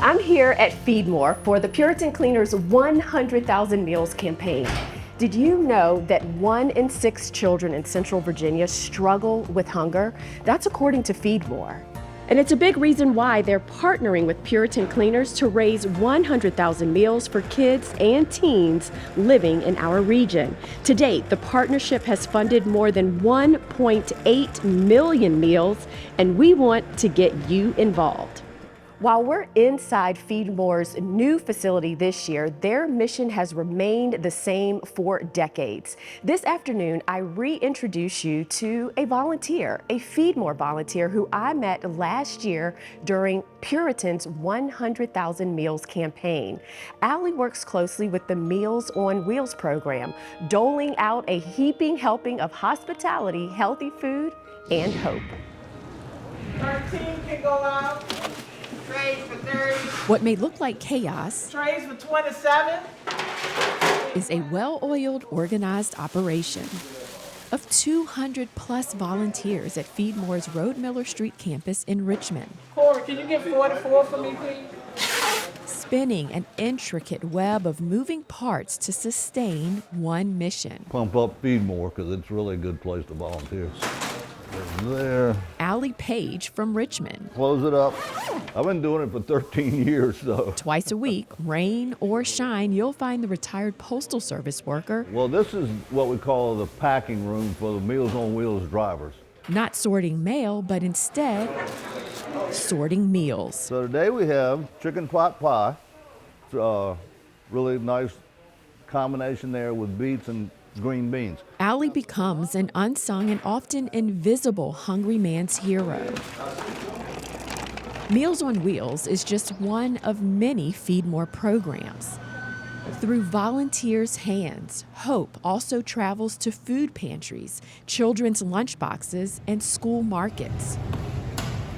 I'm here at Feed More for the Puritan Cleaners 100,000 Meals campaign. Did you know that 1 in 6 children in Central Virginia struggle with hunger? That's according to Feed More. And it's a big reason why they're partnering with Puritan Cleaners to raise 100,000 meals for kids and teens living in our region. To date, the partnership has funded more than 1.8 million meals, and we want to get you involved. While we're inside Feed More's new facility this year, their mission has remained the same for decades. This afternoon, I reintroduce you to a volunteer, a Feed More volunteer who I met last year during Puritan's 100,000 Meals campaign. Allie works closely with the Meals on Wheels program, doling out a heaping helping of hospitality, healthy food, and hope. 13 can go out. Trays for 30. What may look like chaos Trays for 27. is a well-oiled, organized operation of 200 plus volunteers at Feed More's Road Miller Street campus in Richmond. Corey, can you get 44 for me, please? Spinning an intricate web of moving parts to sustain one mission. Pump up Feed More because it's really a good place to volunteer. There. Allie Page from Richmond. Close it up. I've been doing it for 13 years, so. Twice a week, rain or shine, you'll find the retired Postal Service worker. Well, this is what we call the packing room for the Meals on Wheels drivers. Not sorting mail, but instead sorting meals. So today we have chicken pot pie. It's a really nice combination there with beets and green beans. Allie becomes an unsung and often invisible hungry man's hero. Meals on Wheels is just one of many Feed More programs. Through volunteers' hands, hope also travels to food pantries, children's lunchboxes, and school markets.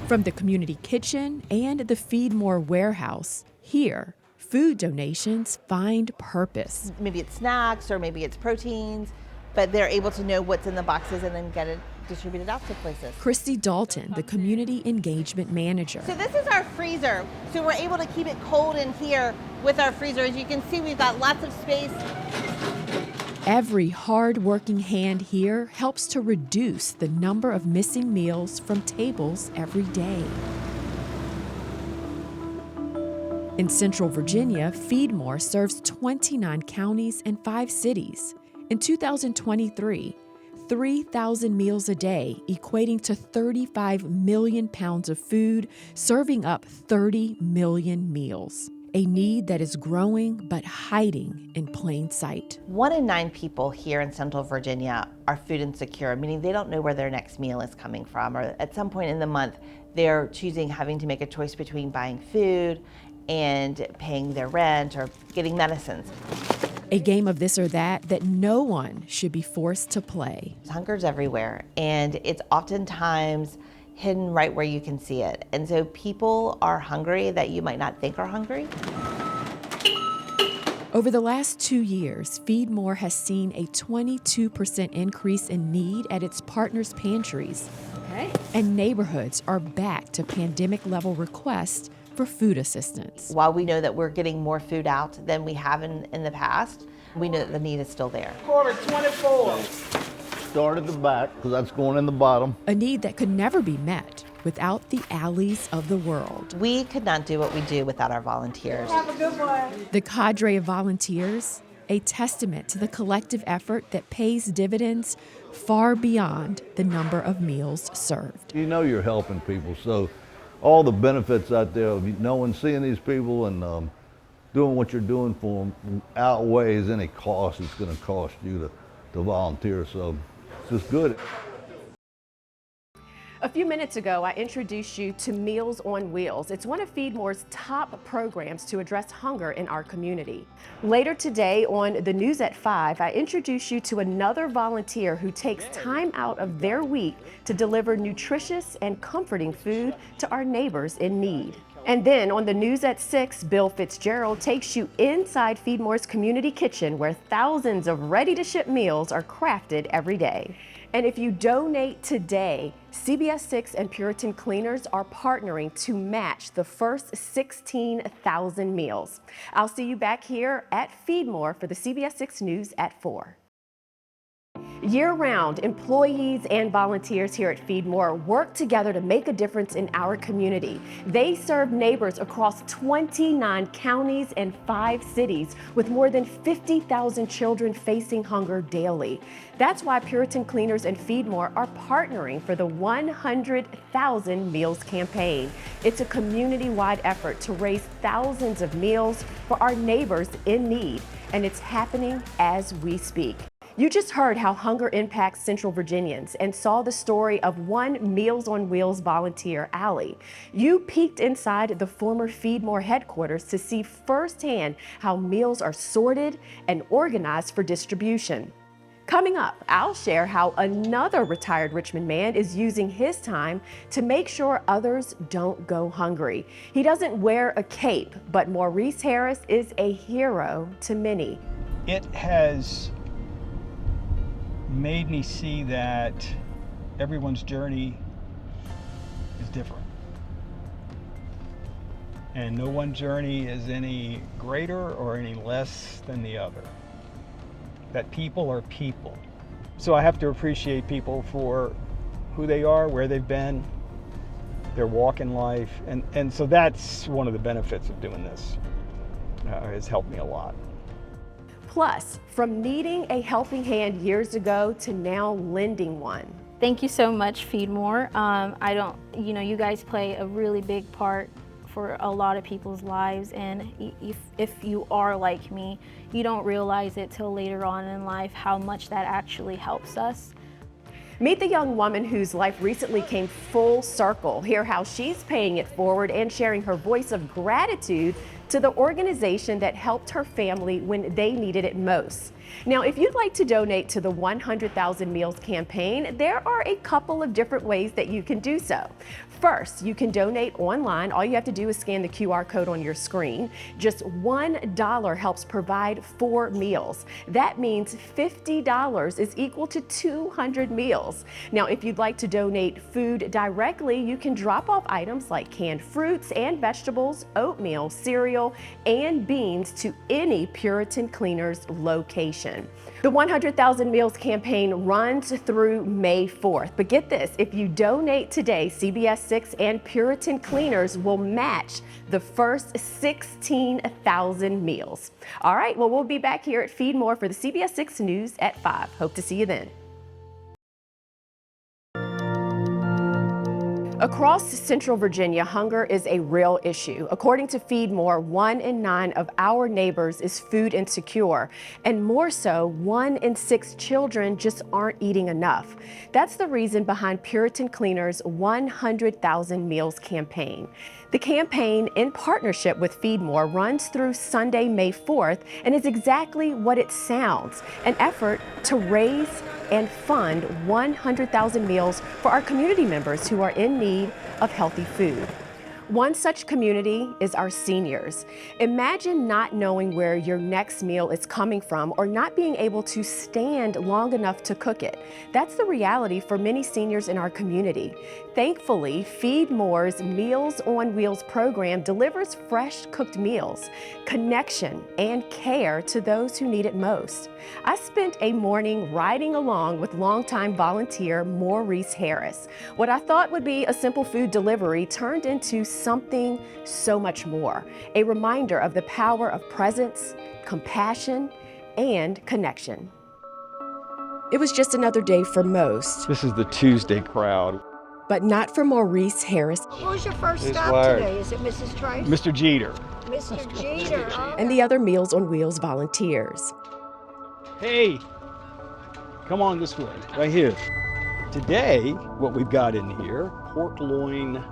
From the community kitchen and the Feed More warehouse, here, food donations find purpose. Maybe it's snacks or maybe it's proteins, but they're able to know what's in the boxes and then get it distributed out to places. Christy Dalton, the community engagement manager. So this is our freezer. So we're able to keep it cold in here with our freezer. As you can see, we've got lots of space. Every hard-working hand here helps to reduce the number of missing meals from tables every day. In Central Virginia, Feed More serves 29 counties and 5 cities. In 2023, 3,000 meals a day, equating to 35 million pounds of food, serving up 30 million meals. A need that is growing but hiding in plain sight. 1 in 9 people here in Central Virginia are food insecure, meaning they don't know where their next meal is coming from, or at some point in the month, they're having to make a choice between buying food and paying their rent or getting medicines. A game of this or that no one should be forced to play. Hunger's everywhere, and it's oftentimes hidden right where you can see it. And so people are hungry that you might not think are hungry. Over the last 2 years, Feed More has seen a 22% increase in need at its partners' pantries. Okay. And neighborhoods are back to pandemic-level requests for food assistance. While we know that we're getting more food out than we have in the past, we know that the need is still there. Corey, 24. Start at the back because that's going in the bottom. A need that could never be met without the Allies of the world. We could not do what we do without our volunteers. Have a good one. The cadre of volunteers, a testament to the collective effort that pays dividends far beyond the number of meals served. You know you're helping people, so all the benefits out there of knowing, seeing these people and doing what you're doing for them outweighs any cost it's going to cost you to volunteer, so it's just good. A few minutes ago, I introduced you to Meals on Wheels. It's one of Feed More's top programs to address hunger in our community. Later today on the News at 5, I introduce you to another volunteer who takes time out of their week to deliver nutritious and comforting food to our neighbors in need. And then on the News at 6, Bill Fitzgerald takes you inside Feed More's community kitchen where thousands of ready-to-ship meals are crafted every day. And if you donate today, CBS 6 and Puritan Cleaners are partnering to match the first 16,000 meals. I'll see you back here at Feed More for the CBS 6 News at 4. Year-round, employees and volunteers here at Feed More work together to make a difference in our community. They serve neighbors across 29 counties and 5 cities with more than 50,000 children facing hunger daily. That's why Puritan Cleaners and Feed More are partnering for the 100,000 Meals campaign. It's a community-wide effort to raise thousands of meals for our neighbors in need, and it's happening as we speak. You just heard how hunger impacts Central Virginians and saw the story of one Meals on Wheels volunteer, Allie. You peeked inside the former Feed More headquarters to see firsthand how meals are sorted and organized for distribution. Coming up, I'll share how another retired Richmond man is using his time to make sure others don't go hungry. He doesn't wear a cape, but Maurice Harris is a hero to many. It has made me see that everyone's journey is different. And no one journey is any greater or any less than the other. That people are people. So I have to appreciate people for who they are, where they've been, their walk in life. And so that's one of the benefits of doing this. Has helped me a lot. Plus, from needing a helping hand years ago to now lending one. Thank you so much, Feed More. You guys play a really big part for a lot of people's lives, and if you are like me, you don't realize it till later on in life how much that actually helps us. Meet the young woman whose life recently came full circle. Hear how she's paying it forward and sharing her voice of gratitude to the organization that helped her family when they needed it most. Now, if you'd like to donate to the 100,000 Meals campaign, there are a couple of different ways that you can do so. First, you can donate online. All you have to do is scan the QR code on your screen. Just $1 helps provide 4 meals. That means $50 is equal to 200 meals. Now, if you'd like to donate food directly, you can drop off items like canned fruits and vegetables, oatmeal, cereal, and beans to any Puritan Cleaners location. The 100,000 Meals campaign runs through May 4th. But get this, if you donate today, CBS 6 and Puritan Cleaners will match the first 16,000 meals. All right, well, we'll be back here at Feed More for the CBS 6 News at 5. Hope to see you then. Across Central Virginia, hunger is a real issue. According to Feed More, 1 in 9 of our neighbors is food insecure, and more so, 1 in 6 children just aren't eating enough. That's the reason behind Puritan Cleaners' 100,000 Meals campaign. The campaign, in partnership with Feed More, runs through Sunday, May 4th, and is exactly what it sounds, an effort to raise and fund 100,000 meals for our community members who are in need of healthy food. One such community is our seniors. Imagine not knowing where your next meal is coming from or not being able to stand long enough to cook it. That's the reality for many seniors in our community. Thankfully, Feed More's Meals on Wheels program delivers fresh cooked meals, connection, and care to those who need it most. I spent a morning riding along with longtime volunteer Maurice Harris. What I thought would be a simple food delivery turned into something so much more, a reminder of the power of presence, compassion, and connection. It was just another day for most, This is the Tuesday crowd. but not for Maurice Harris What was your first It's stop wired. today? Is it Mrs. Trace? Mr. Jeter. Mr. Jeter. Oh. and the other Meals on Wheels volunteers. Hey, come on this way, right here. Today, what we've got in here, pork loin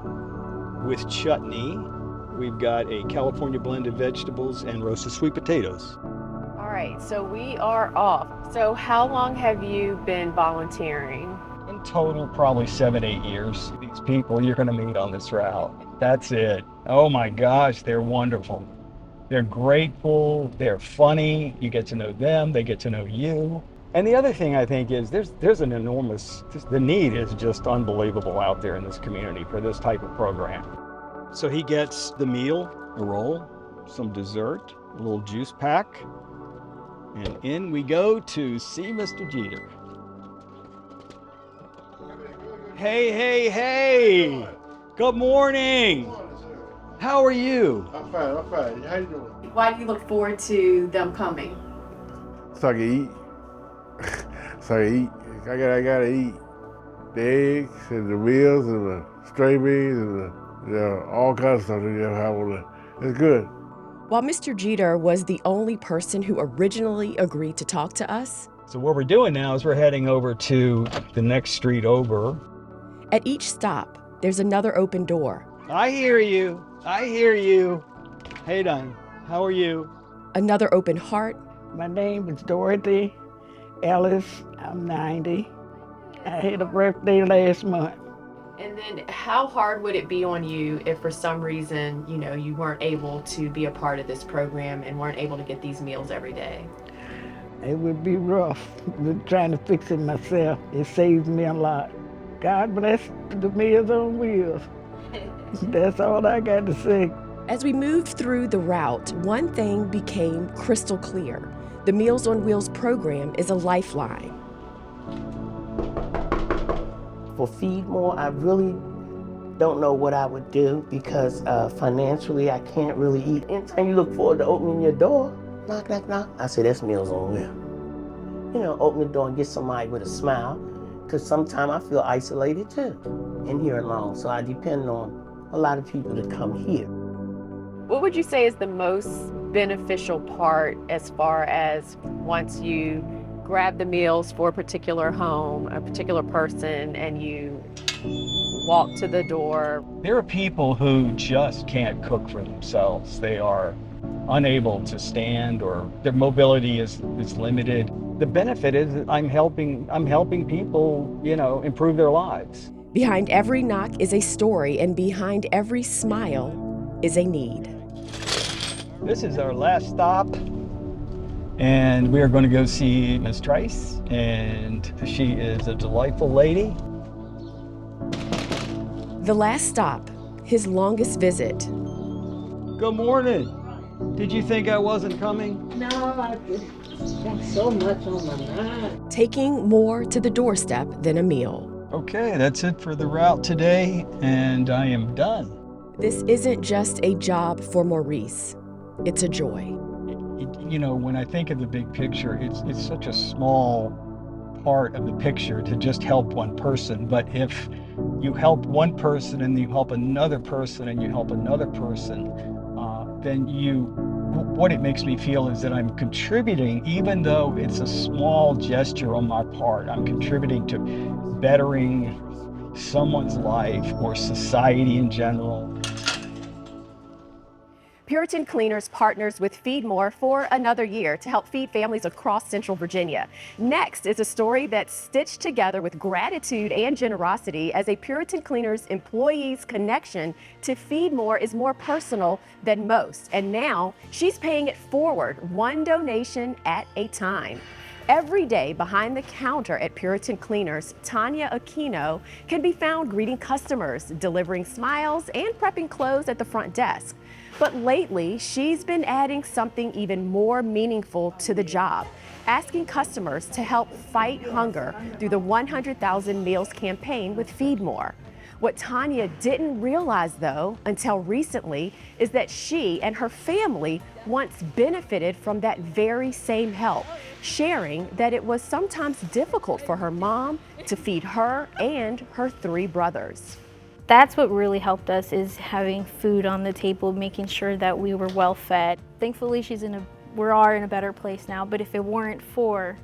with chutney. We've got a California blend of vegetables and roasted sweet potatoes. All right, so we are off. So how long have you been volunteering? In total, probably 7-8 years. These people you're gonna meet on this route, that's it. Oh my gosh, they're wonderful. They're grateful, they're funny, you get to know them, they get to know you. And the other thing I think is there's an enormous, the need is just unbelievable out there in this community for this type of program. So he gets the meal, a roll, some dessert, a little juice pack, and in we go to see Mr. Jeter. Hey, hey, hey! Good morning! How are you? I'm fine. How you doing? Why do you look forward to them coming? So I can eat. So I can eat. I gotta eat the eggs and the meals and the stray beans and all kinds of stuff that you have on there. It's good. While Mr. Jeter was the only person who originally agreed to talk to us, So what we're doing now is we're heading over to the next street over. at each stop, there's another open door, I hear you. I hear you. Hey, Don. How are you? another open heart, My name is Dorothy Ellis. I'm 90. I had a birthday last month. And then how hard would it be on you if for some reason, you weren't able to be a part of this program and weren't able to get these meals every day? It would be rough. Been trying to fix it myself. It saves me a lot. God bless the Meals on Wheels. That's all I got to say. As we moved through the route, one thing became crystal clear. The Meals on Wheels program is a lifeline. For Feed More, I really don't know what I would do because financially I can't really eat. Anytime you look forward to opening your door, knock, knock, knock, I say that's Meals on Wheels. Open the door and get somebody with a smile, because sometimes I feel isolated too, in here alone. So I depend on a lot of people to come here. What would you say is the most beneficial part as far as once you grab the meals for a particular home, a particular person, and you walk to the door? There are people who just can't cook for themselves. They are unable to stand, or their mobility is limited. The benefit is that I'm helping people, improve their lives. Behind every knock is a story, and behind every smile is a need. This is our last stop, and we are going to go see Miss Trice, and she is a delightful lady. The last stop, his longest visit. Good morning. Did you think I wasn't coming? No, I just got so much on my mind. Taking more to the doorstep than a meal. Okay, that's it for the route today, and I am done. This isn't just a job for Maurice. It's a joy. When I think of the big picture, it's such a small part of the picture to just help one person. But if you help one person and you help another person and you help another person, then what it makes me feel is that I'm contributing, even though it's a small gesture on my part, I'm contributing to bettering someone's life or society in general. Puritan Cleaners partners with Feed More for another year to help feed families across Central Virginia. Next is a story that's stitched together with gratitude and generosity, as a Puritan Cleaners employee's connection to Feed More is more personal than most. And now she's paying it forward, one donation at a time. Every day behind the counter at Puritan Cleaners, Tanya Aquino can be found greeting customers, delivering smiles, and prepping clothes at the front desk. But lately, she's been adding something even more meaningful to the job, asking customers to help fight hunger through the 100,000 Meals campaign with Feed More. What Tanya didn't realize, though, until recently, is that she and her family once benefited from that very same help, sharing that it was sometimes difficult for her mom to feed her and her 3 brothers. That's what really helped us, is having food on the table, making sure that we were well fed. Thankfully, we are in a better place now, but if it weren't for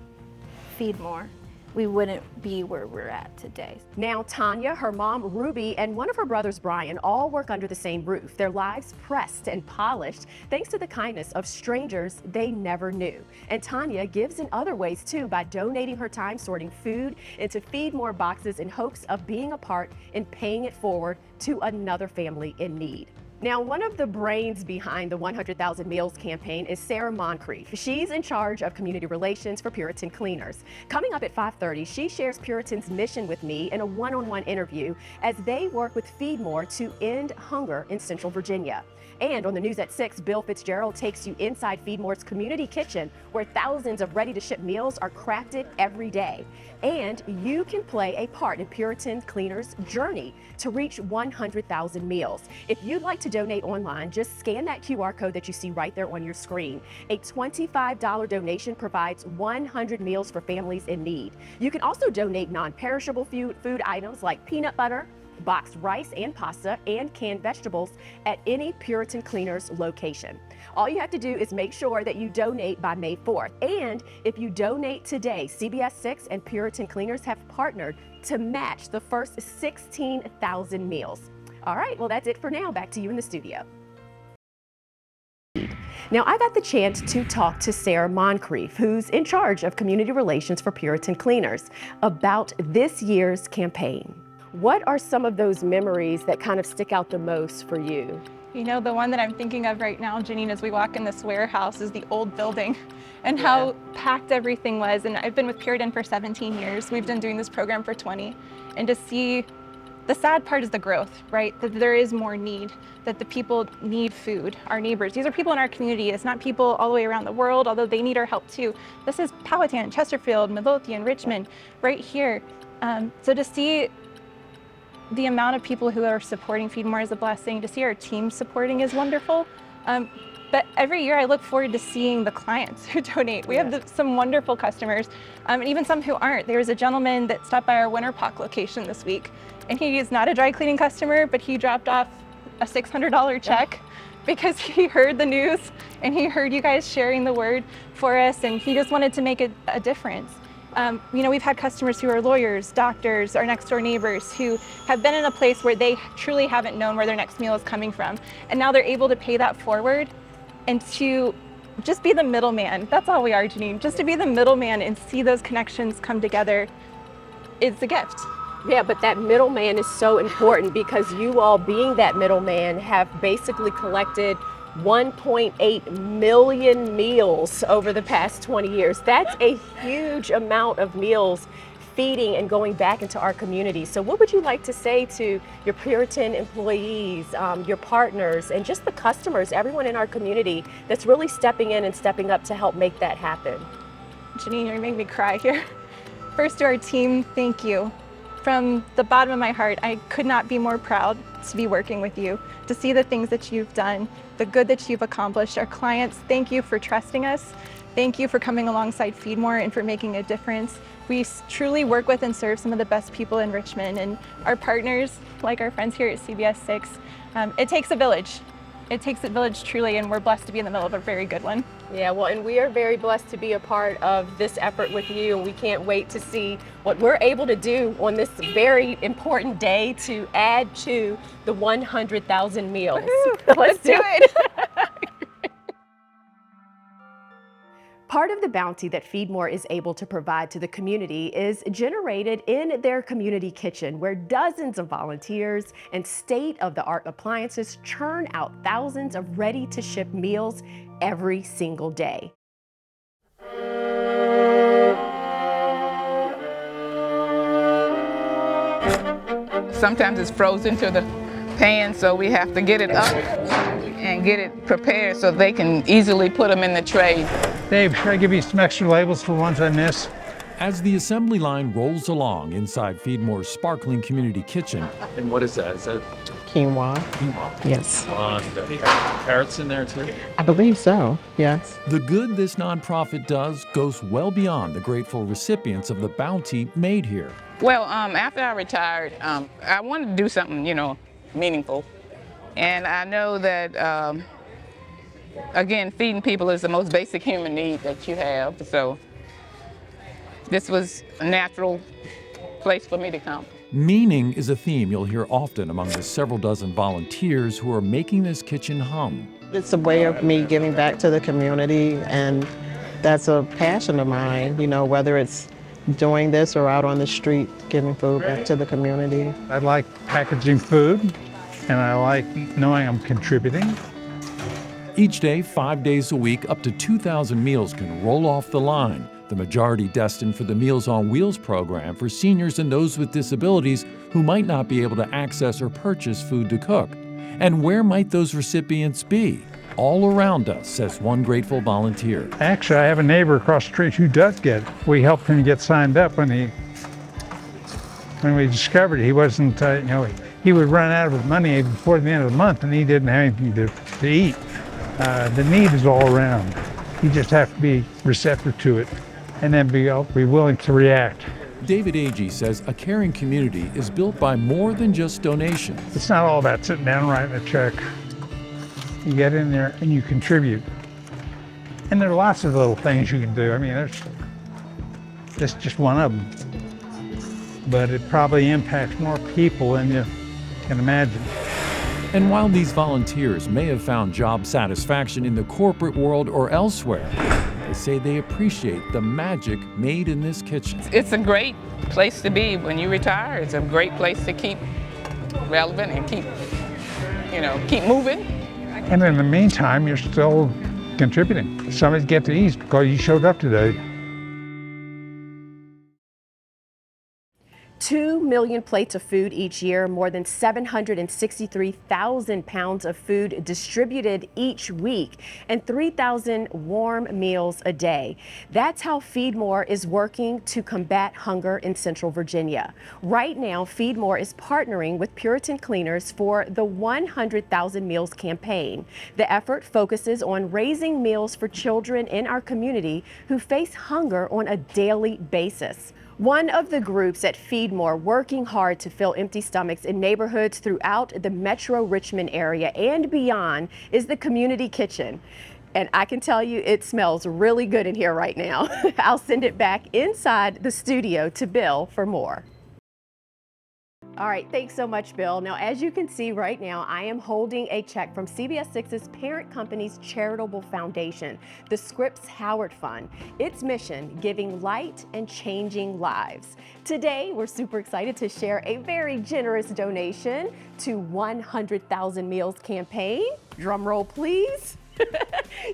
Feed More, we wouldn't be where we're at today. Now, Tanya, her mom, Ruby, and one of her brothers, Brian, all work under the same roof, their lives pressed and polished thanks to the kindness of strangers they never knew. And Tanya gives in other ways, too, by donating her time sorting food into Feed More boxes in hopes of being a part in paying it forward to another family in need. Now, one of the brains behind the 100,000 Meals campaign is Sarah Moncrief. She's in charge of community relations for Puritan Cleaners. Coming up at 5:30, she shares Puritan's mission with me in a one-on-one interview as they work with Feed More to end hunger in Central Virginia. And on the news at 6, Bill Fitzgerald takes you inside Feed More's community kitchen, where thousands of ready-to-ship meals are crafted every day. And you can play a part in Puritan Cleaners' journey to reach 100,000 meals. If you'd like to donate online, just scan that QR code that you see right there on your screen. A $25 donation provides 100 meals for families in need. You can also donate non-perishable food items like peanut butter, boxed rice and pasta, and canned vegetables at any Puritan Cleaners location. All you have to do is make sure that you donate by May 4th. And if you donate today, CBS 6 and Puritan Cleaners have partnered to match the first 16,000 meals. All right, well, that's it for now. Back to you in the studio. Now, I got the chance to talk to Sarah Moncrief, who's in charge of community relations for Puritan Cleaners, about this year's campaign. What are some of those memories that kind of stick out the most for you? You know, the one that I'm thinking of right now, Janine, as we walk in this warehouse is the old building and how packed everything was. And I've been with Puritan for 17 years. We've been doing this program for 20. And to see, the sad part is the growth, right? That there is more need, that the people need food, our neighbors. These are people in our community. It's not people all the way around the world, although they need our help too. This is Powhatan, Chesterfield, Midlothian, Richmond, right here. So to see the amount of people who are supporting Feed More is a blessing. To see our team supporting is wonderful. But every year I look forward to seeing the clients who donate. We have some wonderful customers, and even some who aren't. There was a gentleman that stopped by our Winter Park location this week, and he is not a dry cleaning customer, but he dropped off a $600 check because he heard the news and he heard you guys sharing the word for us, and he just wanted to make a difference. You know, we've had customers who are lawyers, doctors, our next door neighbors who have been in a place where they truly haven't known where their next meal is coming from. And now they're able to pay that forward and to just be the middleman. That's all we are, Janine. Just to be the middleman and see those connections come together is a gift. Yeah, but that middleman is so important because you all, being that middleman, have basically collected 1.8 million meals over the past 20 years. That's a huge amount of meals feeding and going back into our community. So what would you like to say to your Puritan employees, your partners, and just the customers, everyone in our community that's really stepping in and stepping up to help make that happen? Janine, you're making me cry here. First, to our team, thank you. From the bottom of my heart, I could not be more proud to be working with you, to see the things that you've done, the good that you've accomplished. Our clients, thank you for trusting us. Thank you for coming alongside Feed More and for making a difference. We truly work with and serve some of the best people in Richmond, and our partners, like our friends here at CBS 6, it takes a village. It takes a village truly, and we're blessed to be in the middle of a very good one. Yeah, well, and we are very blessed to be a part of this effort with you, and we can't wait to see what we're able to do on this very important day to add to the 100,000 meals. Let's do it. Part of the bounty that Feed More is able to provide to the community is generated in their community kitchen, where dozens of volunteers and state-of-the-art appliances churn out thousands of ready-to-ship meals every single day. Sometimes it's frozen to the pan, so we have to get it up and get it prepared so they can easily put them in the tray. Dave, should I give you some extra labels for ones I miss? As the assembly line rolls along inside Feed More's sparkling community kitchen. And what is that? Is that quinoa? Quinoa. Yes. Carrots in there too? I believe so, yes. The good this nonprofit does goes well beyond the grateful recipients of the bounty made here. Well, after I retired, I wanted to do something, you know, meaningful. And I know that, again, feeding people is the most basic human need that you have. So this was a natural place for me to come. Meaning is a theme you'll hear often among the several dozen volunteers who are making this kitchen hum. It's a way of me giving back to the community, and that's a passion of mine, you know, whether it's doing this or out on the street, giving food back to the community. I like packaging food and I like knowing I'm contributing. Each day, 5 days a week, up to 2,000 meals can roll off the line, the majority destined for the Meals on Wheels program for seniors and those with disabilities who might not be able to access or purchase food to cook. And where might those recipients be? All around us, says one grateful volunteer. Actually, I have a neighbor across the street who does get it. We helped him get signed up when we discovered he wasn't, he would run out of his money before the end of the month and he didn't have anything to eat. The need is all around. You just have to be receptive to it and then be willing to react. David Agee says a caring community is built by more than just donations. It's not all about sitting down and writing a check. You get in there and you contribute. And there are lots of little things you can do. I mean, that's just one of them. But it probably impacts more people than you can imagine. And while these volunteers may have found job satisfaction in the corporate world or elsewhere, they say they appreciate the magic made in this kitchen. It's a great place to be when you retire. It's a great place to keep relevant and keep moving. And in the meantime, you're still contributing. Somebody get to eat because you showed up today. 2 million plates of food each year, more than 763,000 pounds of food distributed each week, and 3,000 warm meals a day. That's how Feed More is working to combat hunger in Central Virginia. Right now, Feed More is partnering with Puritan Cleaners for the 100,000 Meals campaign. The effort focuses on raising meals for children in our community who face hunger on a daily basis. One of the groups at Feed More working hard to fill empty stomachs in neighborhoods throughout the Metro Richmond area and beyond is the Community Kitchen. And I can tell you it smells really good in here right now. I'll send it back inside the studio to Bill for more. All right, thanks so much, Bill. Now, as you can see right now, I am holding a check from CBS 6's parent company's charitable foundation, the Scripps Howard Fund. Its mission, giving light and changing lives. Today, we're super excited to share a very generous donation to 100,000 Meals campaign. Drum roll, please.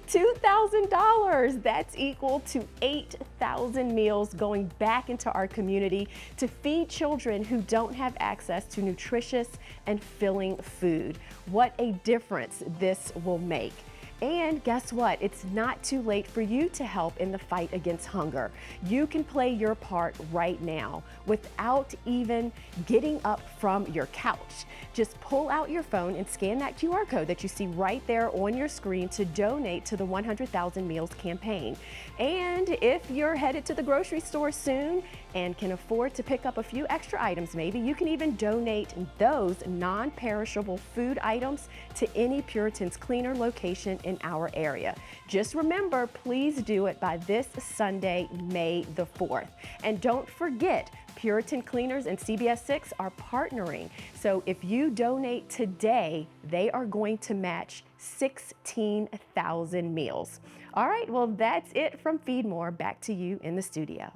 $2,000. That's equal to 8,000 meals going back into our community to feed children who don't have access to nutritious and filling food. What a difference this will make. And guess what? It's not too late for you to help in the fight against hunger. You can play your part right now without even getting up from your couch. Just pull out your phone and scan that QR code that you see right there on your screen to donate to the 100,000 Meals campaign. And if you're headed to the grocery store soon and can afford to pick up a few extra items, maybe you can even donate those non-perishable food items to any Puritan's Cleaner location in our area. Just remember, please do it by this Sunday, May the 4th. And don't forget, Puritan Cleaners and CBS 6 are partnering. So if you donate today, they are going to match 16,000 meals. All right, well, that's it from Feed More. Back to you in the studio.